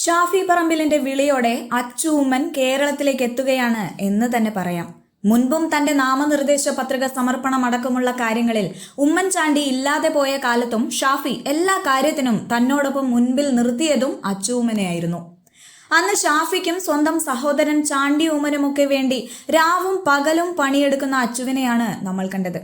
ഷാഫി പറമ്പിലിന്റെ വിളിയോടെ അച്ചു ഉമ്മൻ കേരളത്തിലേക്ക് എത്തുകയാണ് എന്ന് തന്നെ പറയാം. മുൻപും തന്റെ നാമനിർദ്ദേശ പത്രിക സമർപ്പണം അടക്കമുള്ള കാര്യങ്ങളിൽ ഉമ്മൻചാണ്ടി ഇല്ലാതെ പോയ കാലത്തും ഷാഫി എല്ലാ കാര്യത്തിനും തന്നോടൊപ്പം മുൻപിൽ നിർത്തിയതും അച്ചു ഉമ്മനെയായിരുന്നു. അന്ന് ഷാഫിക്കും സ്വന്തം സഹോദരൻ ചാണ്ടി ഉമ്മനുമൊക്കെ വേണ്ടി രാവും പകലും പണിയെടുക്കുന്ന അച്ചുവിനെയാണ് നമ്മൾ കണ്ടത്.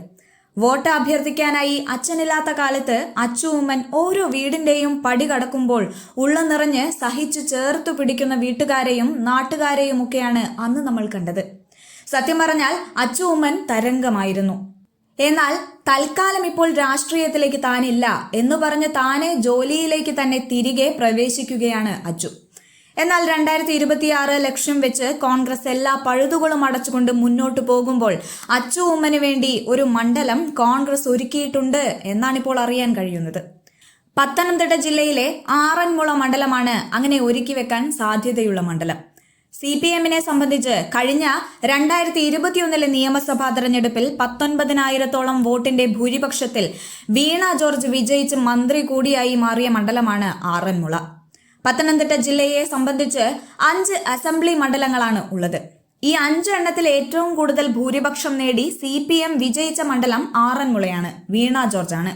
വോട്ട് അഭ്യർത്ഥിക്കാനായി അച്ഛനില്ലാത്ത കാലത്ത് അച്ചു ഉമ്മൻ ഓരോ വീടിന്റെയും പടി കടക്കുമ്പോൾ ഉള്ളം നിറഞ്ഞ് സഹിച്ചു ചേർത്തു പിടിക്കുന്ന വീട്ടുകാരെയും നാട്ടുകാരെയും ഒക്കെയാണ് അന്ന് നമ്മൾ കണ്ടത്. സത്യം പറഞ്ഞാൽ അച്ചു ഉമ്മൻ തരംഗമായിരുന്നു. എന്നാൽ തൽക്കാലം ഇപ്പോൾ രാഷ്ട്രീയത്തിലേക്ക് താനില്ല എന്ന് പറഞ്ഞ് താനെ ജോലിയിലേക്ക് തന്നെ തിരികെ പ്രവേശിക്കുകയാണ് അച്ചു. എന്നാൽ 2026 ലക്ഷ്യം വെച്ച് കോൺഗ്രസ് എല്ലാ പഴുതുകളും അടച്ചുകൊണ്ട് മുന്നോട്ടു പോകുമ്പോൾ അച്ചു ഉമ്മന് വേണ്ടി ഒരു മണ്ഡലം കോൺഗ്രസ് ഒരുക്കിയിട്ടുണ്ട് എന്നാണിപ്പോൾ അറിയാൻ കഴിയുന്നത്. പത്തനംതിട്ട ജില്ലയിലെ ആറന്മുള മണ്ഡലമാണ് അങ്ങനെ ഒരുക്കി വെക്കാൻ സാധ്യതയുള്ള മണ്ഡലം. CPM-നെ സംബന്ധിച്ച് കഴിഞ്ഞ 2021 നിയമസഭാ തെരഞ്ഞെടുപ്പിൽ 19,000-ഓളം വോട്ടിന്റെ ഭൂരിപക്ഷത്തിൽ വീണ ജോർജ് വിജയിച്ച് മന്ത്രി കൂടിയായി മാറിയ മണ്ഡലമാണ് ആറന്മുള. പത്തനംതിട്ട ജില്ലയെ സംബന്ധിച്ച് 5 അസംബ്ലി മണ്ഡലങ്ങളാണ് ഉള്ളത്. ഈ 5 എണ്ണത്തിൽ ഏറ്റവും കൂടുതൽ ഭൂരിപക്ഷം നേടി CPM വിജയിച്ച മണ്ഡലം ആറന്മുളയാണ്. വീണ ജോർജാണ്.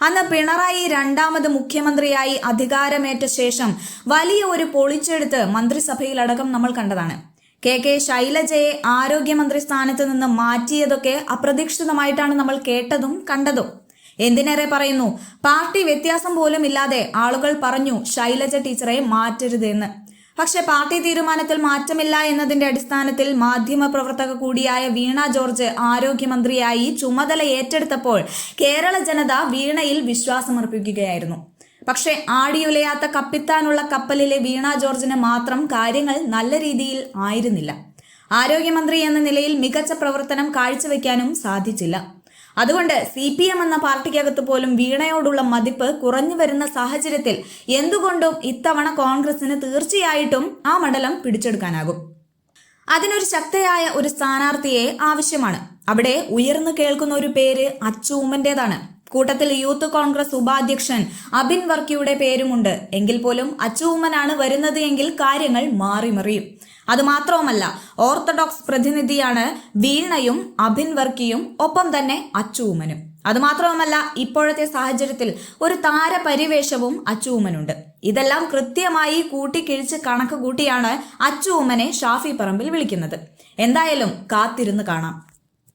അന്ന് പിണറായി രണ്ടാമത് മുഖ്യമന്ത്രിയായി അധികാരമേറ്റ ശേഷം വലിയ ഒരു പൊളിച്ചെടുത്ത് മന്ത്രിസഭയിലടക്കം നമ്മൾ കണ്ടതാണ്. KK ശൈലജയെ ആരോഗ്യമന്ത്രി സ്ഥാനത്ത് നിന്ന് മാറ്റിയതൊക്കെ അപ്രതീക്ഷിതമായിട്ടാണ് നമ്മൾ കേട്ടതും കണ്ടതും. എന്തിനേറെ പറയുന്നു, പാർട്ടി വ്യത്യാസം പോലും ഇല്ലാതെ ആളുകൾ പറഞ്ഞു ശൈലജ ടീച്ചറെ മാറ്റരുത് എന്ന്. പക്ഷെ പാർട്ടി തീരുമാനത്തിൽ മാറ്റമില്ല എന്നതിന്റെ അടിസ്ഥാനത്തിൽ മാധ്യമപ്രവർത്തക കൂടിയായ വീണ ജോർജ് ആരോഗ്യമന്ത്രിയായി ചുമതല ഏറ്റെടുത്തപ്പോൾ കേരള ജനത വീണയിൽ വിശ്വാസമർപ്പിക്കുകയായിരുന്നു. പക്ഷെ ആടിയുലയാത്ത കപ്പിത്താനുള്ള കപ്പലിലെ വീണ ജോർജിന് മാത്രം കാര്യങ്ങൾ നല്ല രീതിയിൽ ആയിരുന്നില്ല. ആരോഗ്യമന്ത്രി എന്ന നിലയിൽ മികച്ച പ്രവർത്തനം കാഴ്ചവെക്കാനും സാധിച്ചില്ല. അതുകൊണ്ട് CPM എന്ന പാർട്ടിക്കകത്ത് പോലും വീണയോടുള്ള മതിപ്പ് കുറഞ്ഞു വരുന്ന സാഹചര്യത്തിൽ എന്തുകൊണ്ടും ഇത്തവണ കോൺഗ്രസിന് തീർച്ചയായിട്ടും ആ മണ്ഡലം പിടിച്ചെടുക്കാനാകും. അതിനൊരു ശക്തയായ ഒരു സ്ഥാനാർത്ഥിയെ ആവശ്യമാണ്. അവിടെ ഉയർന്നു കേൾക്കുന്ന ഒരു പേര് അച്ചു ഉമ്മന്റേതാണ്. കൂട്ടത്തിൽ യൂത്ത് കോൺഗ്രസ് ഉപാധ്യക്ഷൻ അബിൻ വർക്കിയുടെ പേരുമുണ്ട്. എങ്കിൽ പോലും അച്ചു ഉമ്മനാണ് വരുന്നത് എങ്കിൽ കാര്യങ്ങൾ മാറിമറിയും. അതുമാത്രവുമല്ല, ഓർത്തഡോക്സ് പ്രതിനിധിയാണ് വീണയും അബിൻ വർക്കിയും, ഒപ്പം തന്നെ അച്ചു ഉമ്മനും. അതുമാത്രവുമല്ല, ഇപ്പോഴത്തെ സാഹചര്യത്തിൽ ഒരു താരപരിവേഷവും അച്ചു ഉമ്മനുണ്ട്. ഇതെല്ലാം കൃത്യമായി കൂട്ടിക്കിഴിച്ച് കണക്ക് കൂട്ടിയാണ് അച്ചു ഉമ്മനെ ഷാഫി പറമ്പിൽ വിളിക്കുന്നത്. എന്തായാലും കാത്തിരുന്ന് കാണാം.